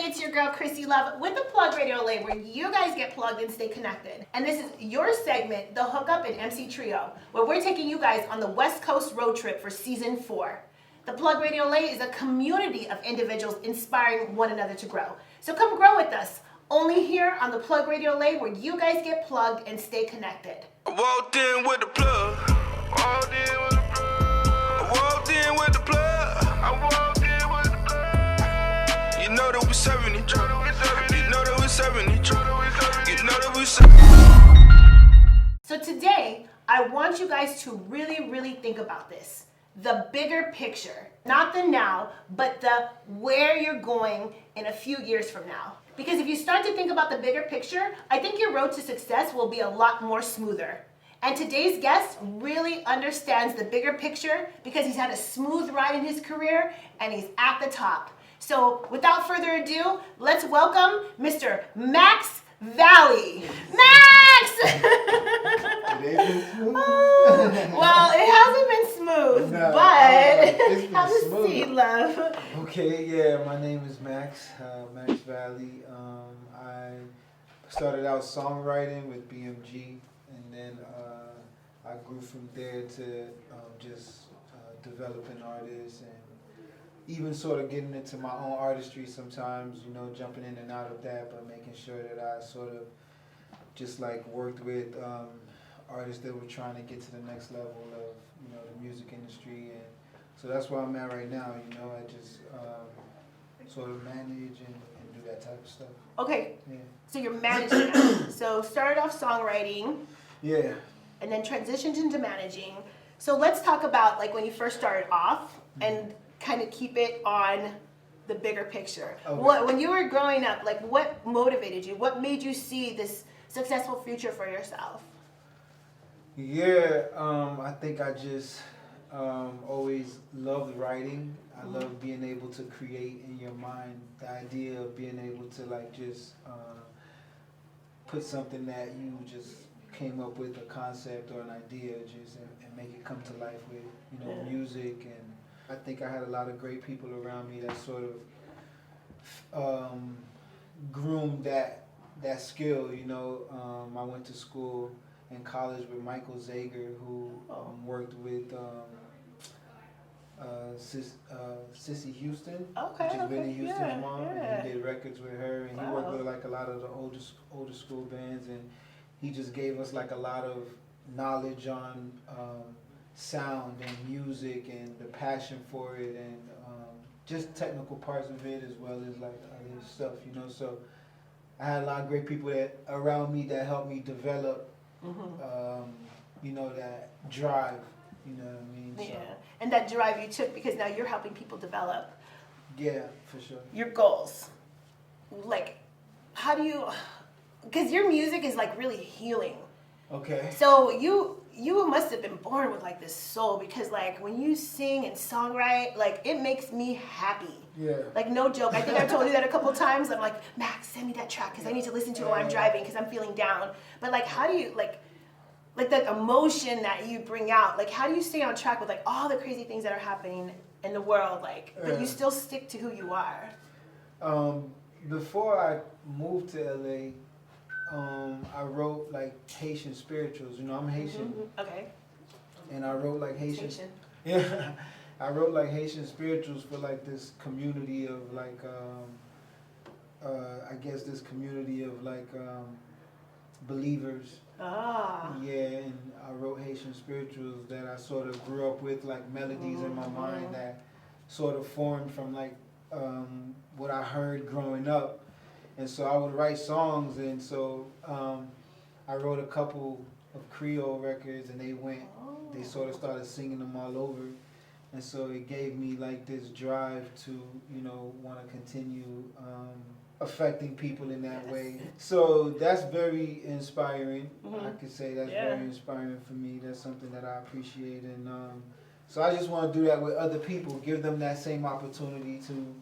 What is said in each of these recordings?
it's your girl Krissy Luv with the Plug Radio Lane, where you guys get plugged and stay connected. And this is your segment, The Hookup and MC Trio, where we're taking you guys on the West Coast road trip for season 4. The Plug Radio Lane is a community of individuals inspiring one another to grow. So come grow with us, only here on the Plug Radio Lane, where you guys get plugged and stay connected. I walked in with the plug. Walked in with the plug. I walked in with the plug. I walked in with the plug. You know that we serving each other. You know that we serving each other. You know that we serving. So today, I want you guys to really think about this. The bigger picture. Not the now, but the where you're going in a few years from now. Because if you start to think about the bigger picture, I think your road to success will be a lot more smoother. And today's guest really understands the bigger picture because he's had a smooth ride in his career and he's at the top. So without further ado, let's welcome Mr. MaxValli. Max! It ain't been smooth. Well, it hasn't been smooth, No, but it's been have a smooth. seat, love. Okay, yeah, my name is Max Valli. I started out songwriting with BMG, and then I grew from there to just developing artists and even sort of getting into my own artistry sometimes, you know, jumping in and out of that, but making sure that I sort of just like worked with artists that were trying to get to the next level of, you know, the music industry. And so that's where I'm at right now, you know. I just sort of manage and do that type of stuff. Okay, Yeah. so you're managing now. So started off songwriting Yeah. and then transitioned into managing. So let's talk about like when you first started off and kind of keep it on the bigger picture. Okay. When you were growing up, like what motivated you? What made you see this successful future for yourself? Yeah, I think I just always loved writing. I love being able to create in your mind, the idea of being able to like just put something that you just came up with, a concept or an idea, just and make it come to life with, you know, music. And I think I had a lot of great people around me that sort of groomed that skill, you know. I went to school in college with Michael Zager, who worked with Sissy Houston, which is Whitney Houston's mom, and he did records with her, and he worked with like a lot of the older school bands, and he just gave us like a lot of knowledge on sound and music and the passion for it, and just technical parts of it as well as like other stuff, you know. So I had a lot of great people that around me that helped me develop, you know, that drive. You know what I mean? Yeah, and that drive you took because now you're helping people develop. Yeah, for sure. Your goals. Like, how do you? Because your music is like really healing. Okay. So you must have been born with like this soul, because like when you sing and songwrite, like it makes me happy. Yeah. Like no joke. I think I've told you that a couple times. I'm like, Max, send me that track because I need to listen to it while I'm driving because I'm feeling down. But like, how do you like the emotion that you bring out? Like, how do you stay on track with like all the crazy things that are happening in the world? Like, but you still stick to who you are. Before I moved to LA, I wrote like Haitian spirituals. You know, I'm Haitian. Okay. And I wrote like Haitian. Haitian. Yeah. I wrote like Haitian spirituals for like this community of like, I guess this community of like believers. Ah. Yeah, and I wrote Haitian spirituals that I sort of grew up with, like melodies in my mind that sort of formed from like what I heard growing up. And so I would write songs, and so I wrote a couple of Creole records, and they sort of started singing them all over. And so it gave me like this drive to, you know, want to continue affecting people in that way. So that's very inspiring. I could say that's very inspiring for me. That's something that I appreciate. And so I just want to do that with other people, give them that same opportunity to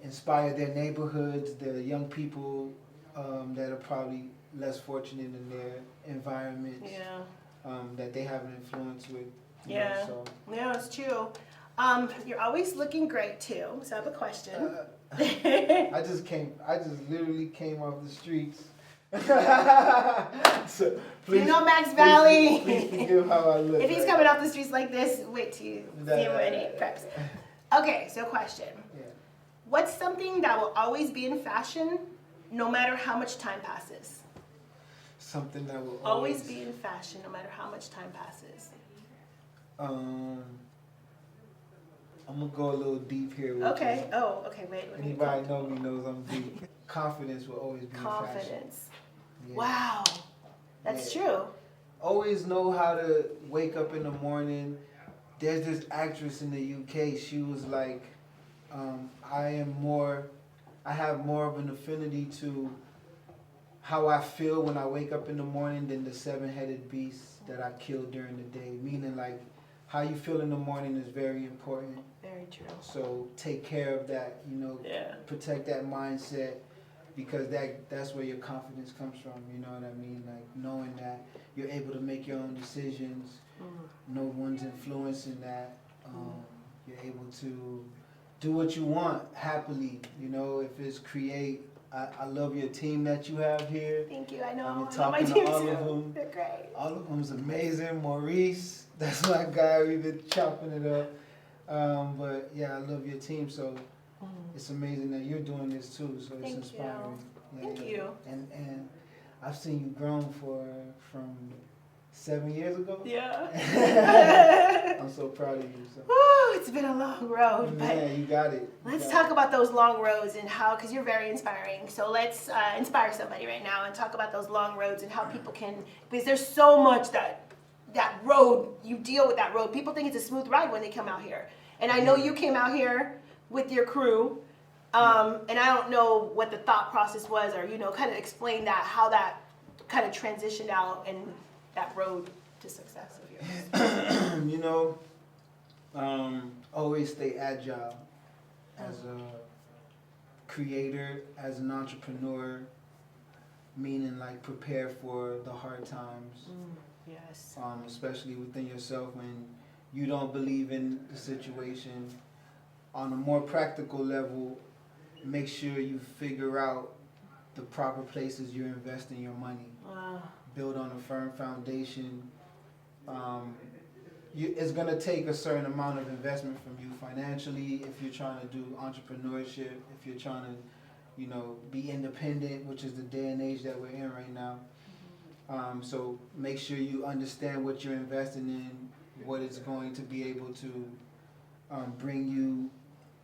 inspire their neighborhoods, their young people that are probably less fortunate in their environments, that they have an influence with. You know, so. Yeah, it's true. You're always looking great too. So I have a question. I just literally came off the streets. So please, you know MaxValli. Please forgive how I look. If he's coming off the streets like this, wait till you see him when he preps. Okay, so question. Yeah. What's something that will always be in fashion no matter how much time passes? Something that will Always be in fashion no matter how much time passes. I'm gonna go a little deep here with Okay. you. Oh, okay, wait. Anybody know me knows I'm deep. Confidence will always be in fashion. Confidence. Yeah. Wow. That's true. Always know how to wake up in the morning. There's this actress in the UK, she was like, I have more of an affinity to how I feel when I wake up in the morning than the 7-headed beast that I killed during the day. Meaning like, how you feel in the morning is very important. Very true. So take care of that, you know, protect that mindset, because that's where your confidence comes from, you know what I mean? Like knowing that you're able to make your own decisions, no one's influencing that, you're able to do what you want happily, you know, if it's create. I love your team that you have here. Thank you, I know. I've been I love my talking team to all too. of them. They're great. All of them's amazing. Maurice, that's my guy. We've been chopping it up. But yeah, I love your team. So it's amazing that you're doing this too. So it's inspiring. Yeah, Thank you. And I've seen you grown from 7 years ago. Yeah. I'm so proud of you. So. Woo, it's been a long road, but yeah, you got it. let's talk about those long roads and how, because you're very inspiring. So let's inspire somebody right now and talk about those long roads and how people can, because there's so much that road, you deal with that road. People think it's a smooth ride when they come out here. And I know you came out here with your crew, and I don't know what the thought process was, or, you know, kind of explain that, how that kind of transitioned out and that road to success of yours. You know, always stay agile as a creator, as an entrepreneur, meaning like prepare for the hard times. Yes. Especially within yourself when you don't believe in the situation. On a more practical level, make sure you figure out the proper places you're investing your money. Build on a firm foundation. It's going to take a certain amount of investment from you financially if you're trying to do entrepreneurship, if you're trying to, you know, be independent, which is the day and age that we're in right now. So make sure you understand what you're investing in, what it's going to be able to bring you,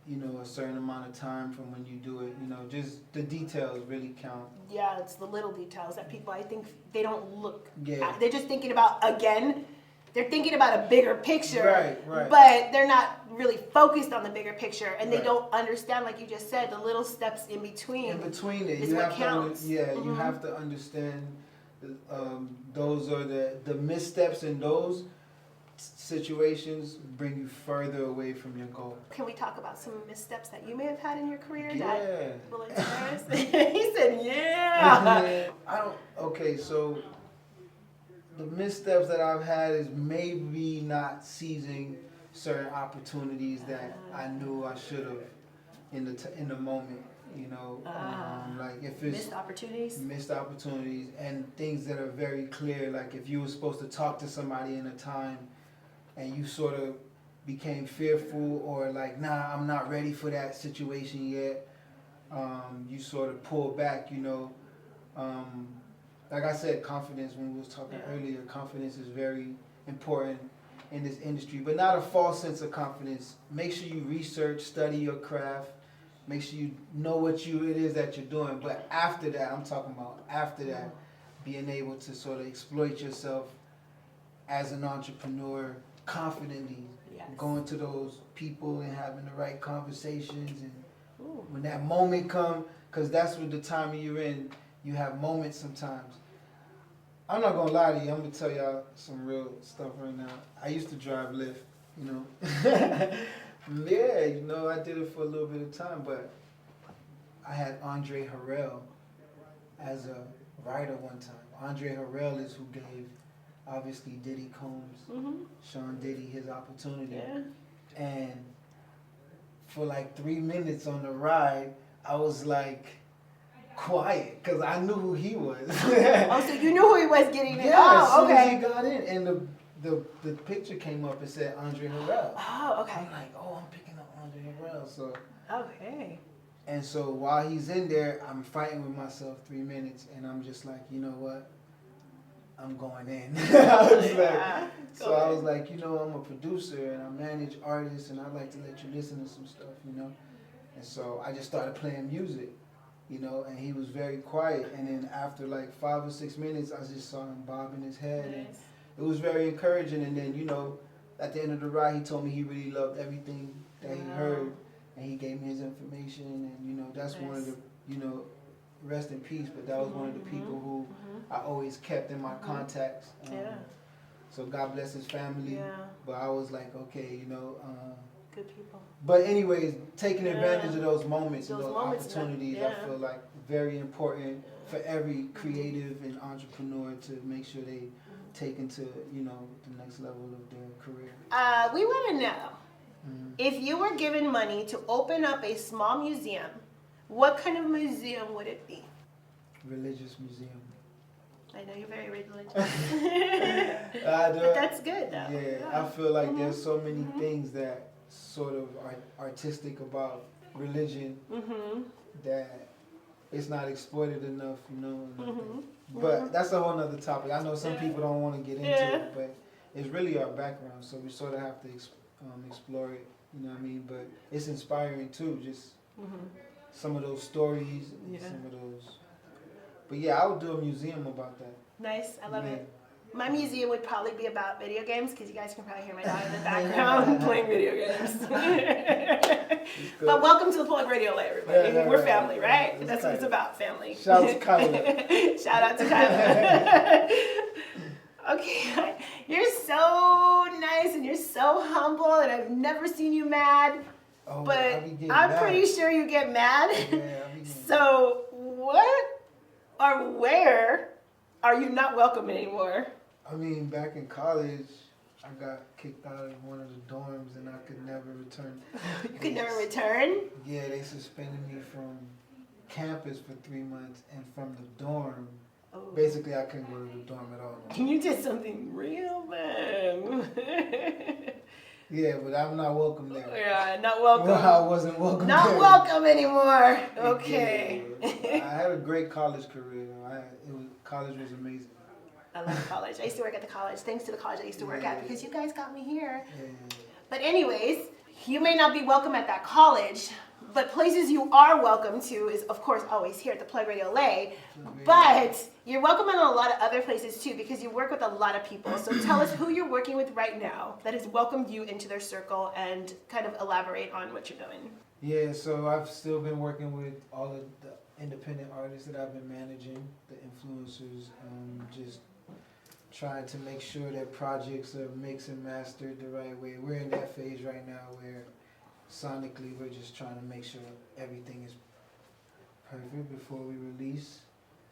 you know, a certain amount of time from when you do it. You know, just the details really count. Yeah, it's the little details that people, I think, they don't look Yeah. at. They're just thinking about, again, they're thinking about a bigger picture, Right. but they're not really focused on the bigger picture, and they Right. don't understand, like you just said, the little steps in between. In between it, is you what have counts. to, you have to understand. Those are the missteps in those situations bring you further away from your goal. Can we talk about some missteps that you may have had in your career Yeah. that will inspire us? He said, yeah. Okay, so the missteps that I've had is maybe not seizing certain opportunities that I knew I should have in the moment. You know, like if it's missed opportunities and things that are very clear. Like if you were supposed to talk to somebody in a time and you sort of became fearful or like, nah, I'm not ready for that situation yet. You sort of pull back, you know. Like I said, confidence, when we was talking earlier, confidence is very important in this industry, but not a false sense of confidence. Make sure you research, study your craft. Make sure you know what it is that you're doing. But after that, I'm talking about after that, being able to sort of exploit yourself as an entrepreneur confidently, going to those people and having the right conversations. And when that moment comes, because that's what the time you're in, you have moments sometimes. I'm not going to lie to you. I'm going to tell y'all some real stuff right now. I used to drive Lyft, you know. Yeah, you know, I did it for a little bit of time, but I had Andre Harrell as a writer one time. Andre Harrell is who gave, obviously, Diddy Combs, Sean Diddy, his opportunity. Yeah. And for like 3 minutes on the ride, I was like quiet because I knew who he was. Oh, so you knew who he was getting in? Yeah, Oh, as soon okay. as he got in, and the picture came up and said Andre Harrell. Oh, okay. I'm like, oh, I'm picking up Andre Harrell. So, Okay. and so while he's in there, I'm fighting with myself 3 minutes, and I'm just like, you know what? I'm going in. I was like, you know, I'm a producer and I manage artists, and I'd like to let you listen to some stuff, you know. And so I just started playing music, you know, and he was very quiet. And then after like 5 or 6 minutes, I just saw him bobbing his head. Nice. And it was very encouraging. And then, you know, at the end of the ride, he told me he really loved everything that he heard, and he gave me his information. And, you know, that's one of the, you know, rest in peace, but that was one of the people who I always kept in my contacts. So God bless his family. Yeah. But I was like, okay, you know. Good people. But anyways, taking advantage of those moments and those moments, opportunities, I feel like very important for every creative and entrepreneur to make sure they take into, you know, the next level of their career. We want to know, if you were given money to open up a small museum, what kind of museum would it be? Religious museum. I know you're very religious. But that's good, though. Yeah, I feel like there's so many things that sort of are artistic about religion that it's not exploited enough, you know. But that's a whole nother topic. I know some people don't want to get into it, but it's really our background, so we sort of have to explore it, you know what I mean? But it's inspiring too, just some of those stories, and some of those. But yeah, I would do a museum about that. Nice, I love it. My museum would probably be about video games, because you guys can probably hear my dog in the background playing video games. But welcome to the Plug Radio Lay, everybody. We're family, right? That's what it's about, family. Shout out to Kyla. Shout out to Kyla. Okay, you're so nice and you're so humble, and I've never seen you mad. Oh, but I'm pretty sure you get mad. So what or where are you not welcome anymore? I mean, back in college, I got kicked out of one of the dorms and I could never return. You could never return? Yeah, they suspended me from campus for 3 months, and from the dorm, basically I couldn't go to the dorm at all. You did something real bad. Yeah, but I'm not welcome there. Yeah, not welcome. Well, I wasn't welcome not there. Welcome anymore. Okay. Yeah, I had a great college career. College was amazing. I love college. I used to work at the college. Thanks to the college I used to work at, because you guys got me here. Yeah. But anyways, you may not be welcome at that college, but places you are welcome to is, of course, always here at the Plug Radio Lay. But you're welcome in a lot of other places too, because you work with a lot of people. So tell us who you're working with right now that has welcomed you into their circle, and kind of elaborate on what you're doing. Yeah, so I've still been working with all of the independent artists that I've been managing, the influencers, just trying to make sure that projects are mixed and mastered the right way. We're in that phase right now where sonically we're just trying to make sure everything is perfect before we release.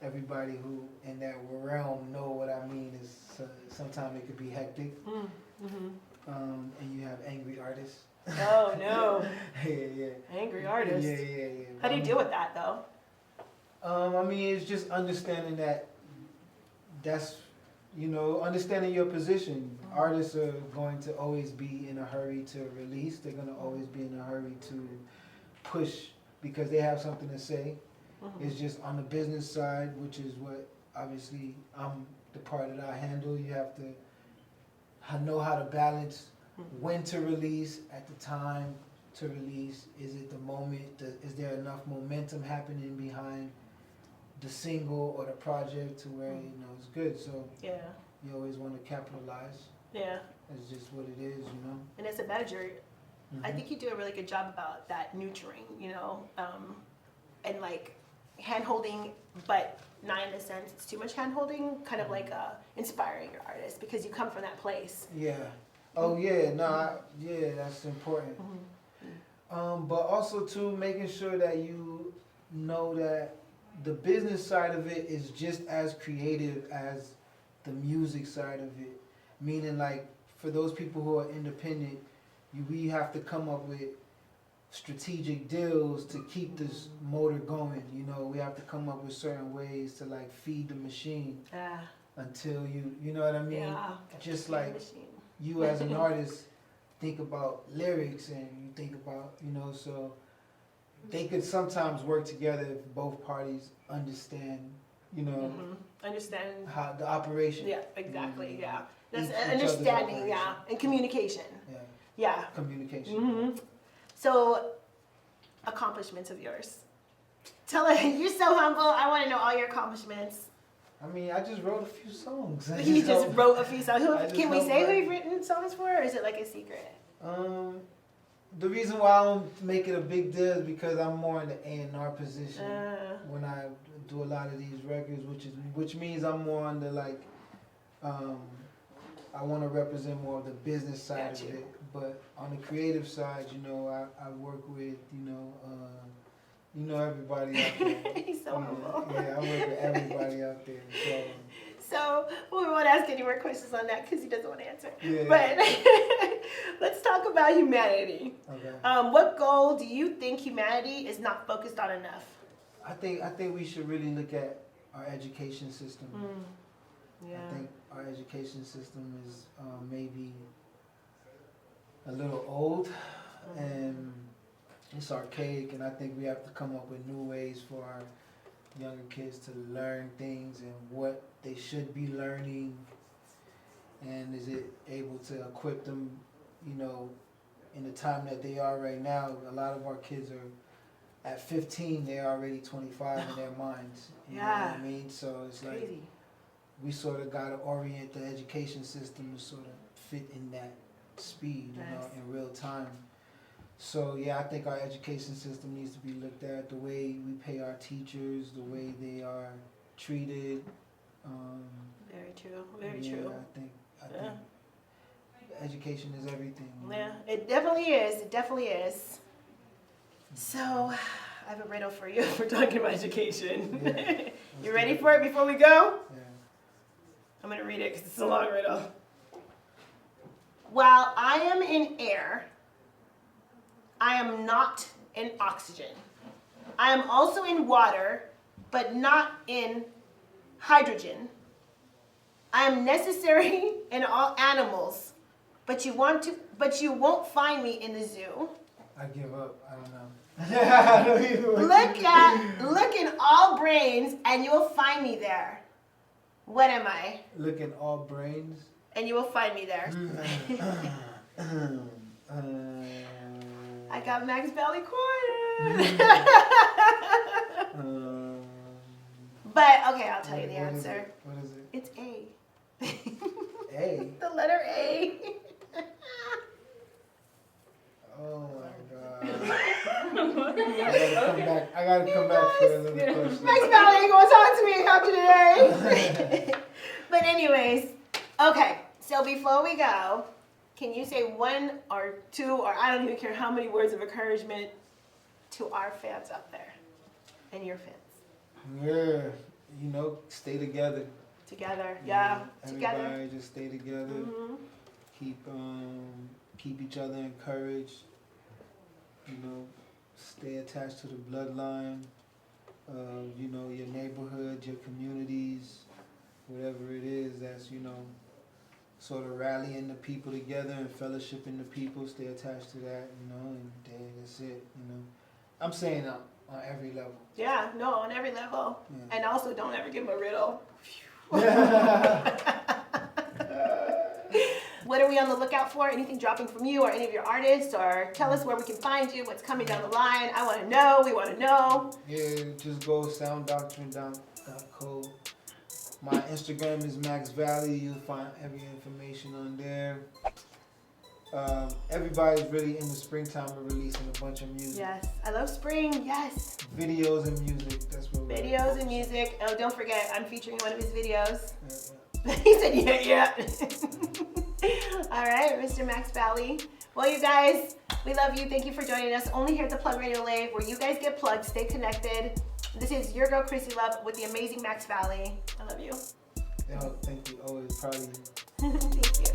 Everybody who in that realm know what I mean. Is sometimes it could be hectic, and you have angry artists. Oh no! Yeah. Angry artists. Yeah. How do you deal with that though? I mean, it's just understanding that's, you know, understanding your position. Artists are going to always be in a hurry to release. They're going to always be in a hurry to push because they have something to say. It's just on the business side, which is what obviously I'm the part that I handle. You have to know how to balance when to release, at the time to release. Is it the moment? Is there enough momentum happening behind the single or the project to where, you know, it's good? So you always want to capitalize. Yeah. It's just what it is, you know. And as a manager, I think you do a really good job about that nurturing, you know, and like hand-holding, but not in a sense it's too much hand-holding, kind of like inspiring your artist, because you come from that place. Yeah. Oh yeah, that's important. But also too, making sure that you know that the business side of it is just as creative as the music side of it. Meaning, like, for those people who are independent, we have to come up with strategic deals to keep this motor going. You know, we have to come up with certain ways to like feed the machine until you know what I mean? Yeah. Just like you as an artist think about lyrics and you think about, you know, so they could sometimes work together if both parties understand, you know, understand how the operation. Yeah, exactly. Yeah, that's Each understanding. other's Yeah, and communication. Yeah. Communication. So, accomplishments of yours. Tell us, you're so humble. I want to know all your accomplishments. I mean, I just wrote a few songs. You just wrote a few songs. Can we say who write. you've written songs for, or is it like a secret? The reason why I don't make it a big deal is because I'm more in the A&R position when I do a lot of these records, which means I'm more on the like, I want to represent more of the business side of it. But on the creative side, you know, I work with, you know everybody out there. He's so humble. Yeah, I work with everybody out there. So we won't ask any more questions on that because he doesn't want to answer. Yeah. But let's talk about humanity. Okay. What goal do you think humanity is not focused on enough? I think we should really look at our education system. Yeah. I think our education system is maybe a little old and it's archaic, and I think we have to come up with new ways for our younger kids to learn things and what they should be learning, and is it able to equip them, you know, in the time that they are right now. A lot of our kids are at 15, they're already 25 in their minds. You know what I mean? So it's crazy. Like we sort of got to orient the education system to sort of fit in that speed, you know, in real time. So yeah, I think our education system needs to be looked at, the way we pay our teachers, the way they are treated. Very true. Very true. I think education is everything. Yeah, it definitely is. It definitely is. So, I have a riddle for you. We're talking about education. Yeah. You ready for it before we go? Yeah. I'm going to read it because it's a long riddle. While I am in air, I am not in oxygen. I am also in water, but not in hydrogen. I am necessary in all animals, but you won't find me in the zoo. I give up. I don't know. I don't even Look in all brains, and you will find me there. What am I? Look in all brains. And you will find me there. I got MaxValli cornered. But okay, I'll tell you the answer. What is it? It's A. A? The letter A. Oh my God. I gotta come back for another question. MaxValli ain't gonna talk to me after today. But anyways, okay. So before we go, can you say one or two, or I don't even care how many words of encouragement to our fans out there and your fans? Yeah, you know, stay together. Together, yeah. Everybody Together. just stay together. Keep each other encouraged. You know, stay attached to the bloodline. You know, your neighborhood, your communities, whatever it is that's, you know, sort of rallying the people together and fellowshipping the people. Stay attached to that, you know, and that's it, you know. I'm saying on every level. Yeah, no, on every level. Yeah. And also don't ever give them a riddle. What are we on the lookout for? Anything dropping from you or any of your artists? Or tell us where we can find you, what's coming down the line. I want to know. We want to know. Yeah, just go sounddoctrine.co. My Instagram is MaxValli. You'll find every information on there. Everybody's really in the springtime of releasing a bunch of music. Yes, I love spring. Yes. Videos and music. That's what we're Videos and music. Oh, don't forget, I'm featuring one of his videos. Yeah. He said, yeah. All right, Mr. MaxValli. Well, you guys, we love you. Thank you for joining us. Only here at the Plug Radio Live, where you guys get plugged. Stay connected. This is your girl, Krissy Luv, with the amazing MaxValli. I love you. Thank you. Always proud of you. Thank you.